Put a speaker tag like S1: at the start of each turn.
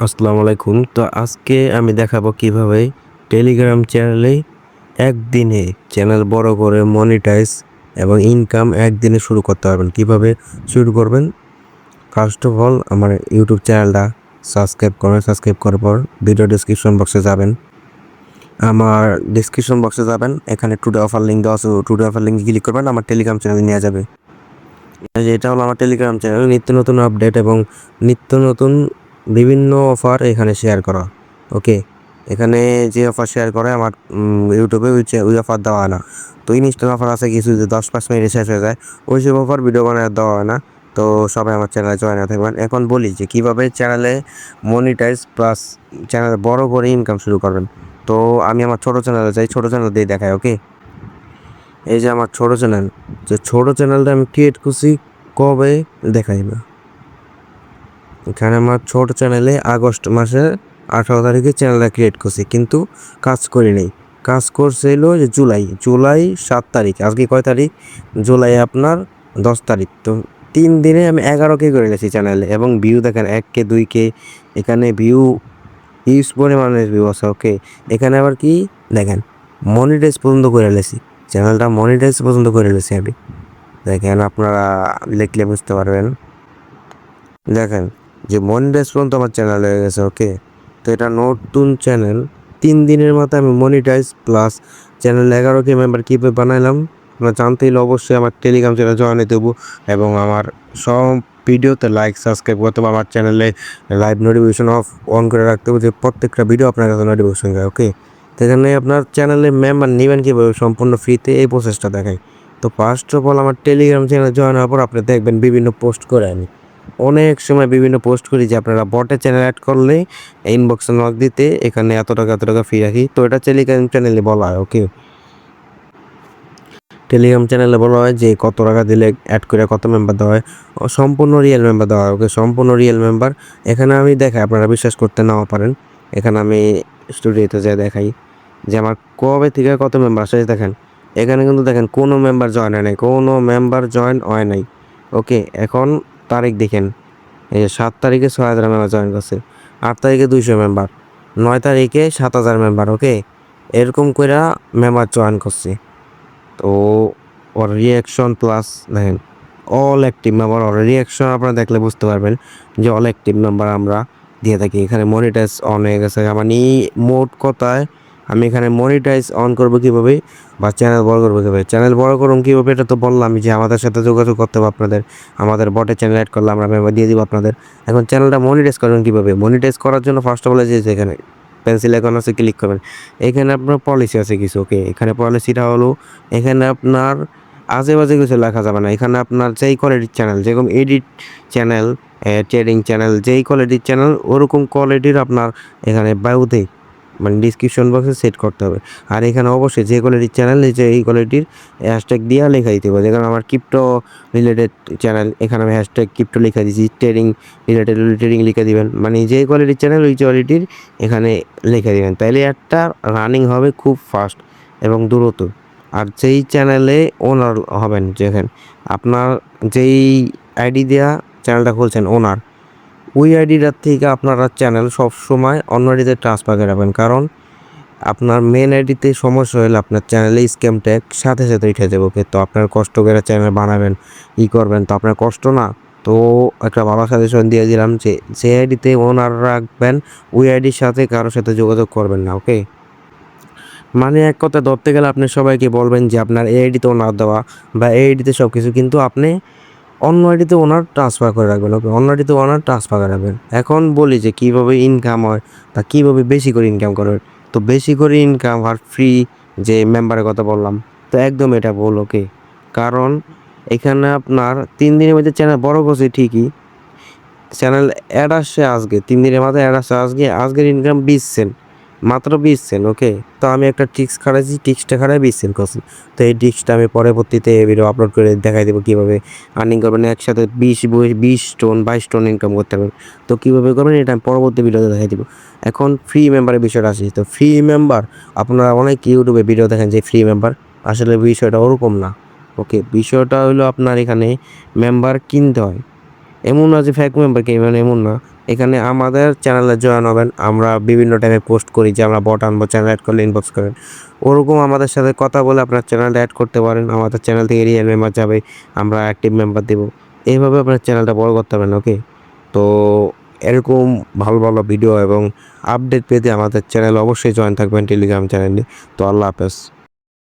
S1: আসসালামু আলাইকুম। তো আজকে আমি দেখাবো কিভাবে টেলিগ্রাম চ্যানেলে একদিনে চ্যানেল বড় করে মনিটাইজ এবং ইনকাম একদিনে শুরু করতে পারবেন। কিভাবে শুরু করবেন? ফার্স্ট অফ অল আমার ইউটিউব চ্যানেলটা সাবস্ক্রাইব করবেন। সাবস্ক্রাইব করার পর ভিডিও ডেসক্রিপশন বক্সে যাবেন। আমার ডেসক্রিপশন বক্সে যাবেন, এখানে টুডে অফার লিঙ্ক দেওয়া আছে। টুডে অফার লিঙ্কে ক্লিক করবেন, আমার টেলিগ্রাম চ্যানেলে নিয়ে যাবে। এটা হলো আমার টেলিগ্রাম চ্যানেল। নিত্য নতুন আপডেট এবং নিত্য নতুন বিভিন্ন অফার এখানে শেয়ার করা। ওকে, এখানে যে অফার শেয়ার করে আমার ইউটিউবে ওই অফার দেওয়া হয় না। তো ইনস্ট্যান্ট অফার আছে কিছু, যে 10-5 মিনিটে শেষ হয়ে যায়, ওই সব অফার ভিডিও বানায় দেওয়া হয় না। তো সবাই আমার চ্যানেলে জয়েন হয়ে থাকবেন। এখন বলি যে কীভাবে চ্যানেলে মনিটাইজ প্লাস চ্যানেল বড় করে ইনকাম শুরু করবেন। তো আমি আমার ছোটো চ্যানেলে যাই, ছোটো চ্যানেল দিয়ে দেখাই। ওকে, এই যে আমার ছোটো চ্যানেল, যে ছোটো চ্যানেলটা আমি ক্রিয়েট করছি কবে দেখাই না। এখানে আমার ছোট চ্যানেলে আগস্ট মাসের 18 তারিখে চ্যানেলটা ক্রিয়েট করছি, কিন্তু কাজ করি নাই। কাজ করছে হলো যে জুলাই 7 তারিখ। আজকে কয় তারিখ? জুলাই আপনার 10 তারিখ। তো 3 দিনে আমি 11K করে নিয়েছি চ্যানেলে, এবং ভিউ দেখেন 1K 2K। এখানে ভিউ হিউজ পরিমাণের ভিউ আছে। ওকে, এখানে আবার কি দেখেন, মনিটাইজ পর্যন্ত করে নিয়েছি। চ্যানেলটা মনিটাইজ পর্যন্ত করে নিয়েছি আমি। দেখেন, আপনারা লিখলে বুঝতে পারবেন। দেখেন যে মনিটাইজ পর্যন্ত আমার চ্যানেল হয়ে গেছে। ওকে, তো এটা নতুন চ্যানেল। 3 দিনের মাথায় আমি monetize plus channel 11K member কীভাবে বানাইলাম আপনারা জানতে হলে অবশ্যই আমার টেলিগ্রাম চ্যানেল জয়েন হতে দেবো, এবং আমার সব ভিডিওতে লাইক সাবস্ক্রাইব করতে হবে। আমার চ্যানেলে লাইভ নোটিফিকেশন অন করে রাখতে হবে, যে প্রত্যেকটা ভিডিও আপনার কাছে নোটিফিকেশন যায়। ওকে, তো এখানে আপনার চ্যানেলে মেম্বার নেবেন কীভাবে সম্পূর্ণ ফ্রিতে, এই প্রসেসটা দেখাই। তো ফার্স্ট অফ অল আমার টেলিগ্রাম চ্যানেল জয়েন হওয়ার পর আপনি দেখবেন বিভিন্ন পোস্ট করে আমি অনেক সময় বিভিন্ন পোস্ট করি যে আপনারা বটে চ্যানেল অ্যাড করলে ইনবক্সে নক দিতে এখানে এত টাকা ফি রাখি। তো এটা টেলিগ্রাম চ্যানেলে বলা হয়। ওকে, টেলিগ্রাম চ্যানেলে বলা হয় যে কত টাকা দিলে অ্যাড করে কত মেম্বার দেওয়া হয়, সম্পূর্ণ রিয়েল মেম্বার দেওয়া হয়। ওকে, সম্পূর্ণ রিয়েল মেম্বার। এখানে আমি দেখাই, আপনারা বিশ্বাস করতে নাও পারেন। এখানে আমি স্টুডিওতে যাই দেখাই যে আমার কবে থেকে কত মেম্বার আসে। দেখেন, এখানে কিন্তু দেখেন কোনো মেম্বার জয়েন হয় নাই, কোনো মেম্বার জয়েন হয় নাই। ওকে, এখন তারিখ দেখেন, এই যে 7 তারিখে 6,000 মেম্বার জয়েন করছে, 8 তারিখে 200 মেম্বার, 9 তারিখে 7,000 মেম্বার। ওকে, এরকম করে মেম্বার জয়েন করছে। তো ওর রিয়াকশন প্লাস দেখেন অল অ্যাক্টিভ মেম্বার, ওর রিয়াকশন আপনারা দেখলে বুঝতে পারবেন যে অল অ্যাক্টিভ মেম্বার আমরা দিয়ে থাকি। এখানে মনিটাইজ অন হয়ে গেছে, মানে মোট কথায় আমি এখানে মনিটাইজ অন করবো কীভাবে, বা চ্যানেল বড় করবো কীভাবে। চ্যানেল বড় করুন কীভাবে, এটা তো বললাম যে আমাদের সাথে যোগাযোগ করতে হবে আপনাদের। আমাদের বটে চ্যানেল অ্যাড করলে আমরা মেম্বার দিয়ে দিব আপনাদের। এখন চ্যানেলটা মনিটাইজ করবেন কীভাবে? মনিটাইজ করার জন্য ফার্স্ট অফ অল যে এখানে পেন্সিল আইকন আছে, ক্লিক করবেন। এখানে আপনার পলিসি আছে কিছু। ওকে, এখানে পলিসিটা হলো, এখানে আপনার আজে বাজে কিছু লেখা যাবে না। এখানে আপনার যেই কোয়ালিটির চ্যানেল, যেরকম এডিট চ্যানেল, ট্রেডিং চ্যানেল, যেই কোয়ালিটির চ্যানেল ওরকম কোয়ালিটির আপনার এখানে বায়ুতে মানে ডিসক্রিপশন বক্সে সেট করতে হবে। আর এখানে অবশ্যই যে কোয়ালিটির চ্যানেল, যে এই কোয়ালিটির হ্যাশট্যাগ দিয়ে লেখা দিতে হবে। যেমন আমার ক্রিপ্টো রিলেটেড চ্যানেল, এখানে আমি হ্যাশট্যাগ ক্রিপ্টো লিখে দিয়েছি। ট্রেডিং রিলেটেড ট্রেডিং লিখে দিবেন, মানে যে কোয়ালিটির চ্যানেল ওই কোয়ালিটির এখানে লিখে দিবেন। তাইলে একটা রানিং হবে খুব ফাস্ট এবং দ্রুত। আর যেই চ্যানেলে ওনার হবেন, যেখানে আপনার যেই আইডি দেওয়া চ্যানেলটা খুলছেন ওনার, ওই আইডিটার থেকে আপনারা চ্যানেল সবসময় অন্য আইডিতে ট্রান্সফার করাবেন। কারণ আপনার মেন আইডিতে সমস্যা হলে আপনার চ্যানেলে স্ক্যাম ট্যাগ সাথে সাথে উঠে যাবে। ওকে, তো আপনার কষ্ট করে চ্যানেল বানাবেন, করবেন, তো আপনার কষ্ট না। তো একটা ভালো সাজেশন দিয়ে দিলাম যে আইডিতে ওনার রাখবেন, ওই আইডির সাথে কারোর সাথে যোগাযোগ করবেন না। ওকে, মানে এক কথা ধরতে গেলে আপনি সবাইকে বলবেন যে আপনার এই আইডিতে ওনার দেওয়া বা এই আইডিতে সব কিছু, কিন্তু আপনি অন্য আইডিতে ওনার ট্রান্সফার করে রাখবেন। ওকে, অন্য আইডিতে ওনার ট্রান্সফার করে রাখবেন। এখন বলি যে কীভাবে ইনকাম হয় বা কীভাবে বেশি করে ইনকাম করবেন। তো বেশি করে ইনকাম আর ফ্রি যে মেম্বারের কথা বললাম, তো একদম এটা ভুল। ওকে, কারণ এখানে আপনার 3 দিনের মধ্যে চ্যানেল বড় করছে ঠিকই, চ্যানেল অ্যাড আসছে আজকে, 3 দিনের মাথায় অ্যাড আসছে আজকের ইনকাম 20 সেন্ট, মাত্র 20 সেন্ট। ওকে, তো আমি একটা ট্রিক্স খাটাইছি, ট্রিক্সটা খাটাই 20 সেন্ট করছি। তো এই ট্রিক্সটা আমি পরবর্তীতে ভিডিও আপলোড করে দেখাই দেবো কীভাবে আর্নিং করবেন, একসাথে 20 টোন 22 টোন ইনকাম করতে পারবেন। তো কীভাবে করবেন এটা আমি পরবর্তী ভিডিওতে দেখাই দেবো। এখন ফ্রি মেম্বারের বিষয়টা আসি। তো ফ্রি মেম্বার, আপনারা অনেক ইউটিউবে ভিডিও দেখেন যে ফ্রি মেম্বার, আসলে বিষয়টা ওরকম না। ওকে, বিষয়টা হলো আপনার এখানে মেম্বার কিনতে হয়, এমন না যে ফেক মেম্বার কিনবেন, এমন না। এখানে আমাদের চ্যানেলে জয়েন হবেন। আমরা বিভিন্ন টাইমে পোস্ট করি যে আমরা বট আনবো, চ্যানেল অ্যাড করলে ইনবক্স করেন। ওরকম আমাদের সাথে কথা বলে আপনার চ্যানেলটা অ্যাড করতে পারেন। আমাদের চ্যানেল থেকে রিয়েল মেম্বার যাবে, আমরা অ্যাক্টিভ মেম্বার দেবো। এইভাবে আপনার চ্যানেলটা বড় করতে পারেন, ওকে? তো এরকম ভালো, ভালো ভিডিও এবং আপডেট পেতে আমাদের চ্যানেলে অবশ্যই জয়েন থাকবেন টেলিগ্রাম চ্যানেলে। তো আল্লাহ হাফেজ।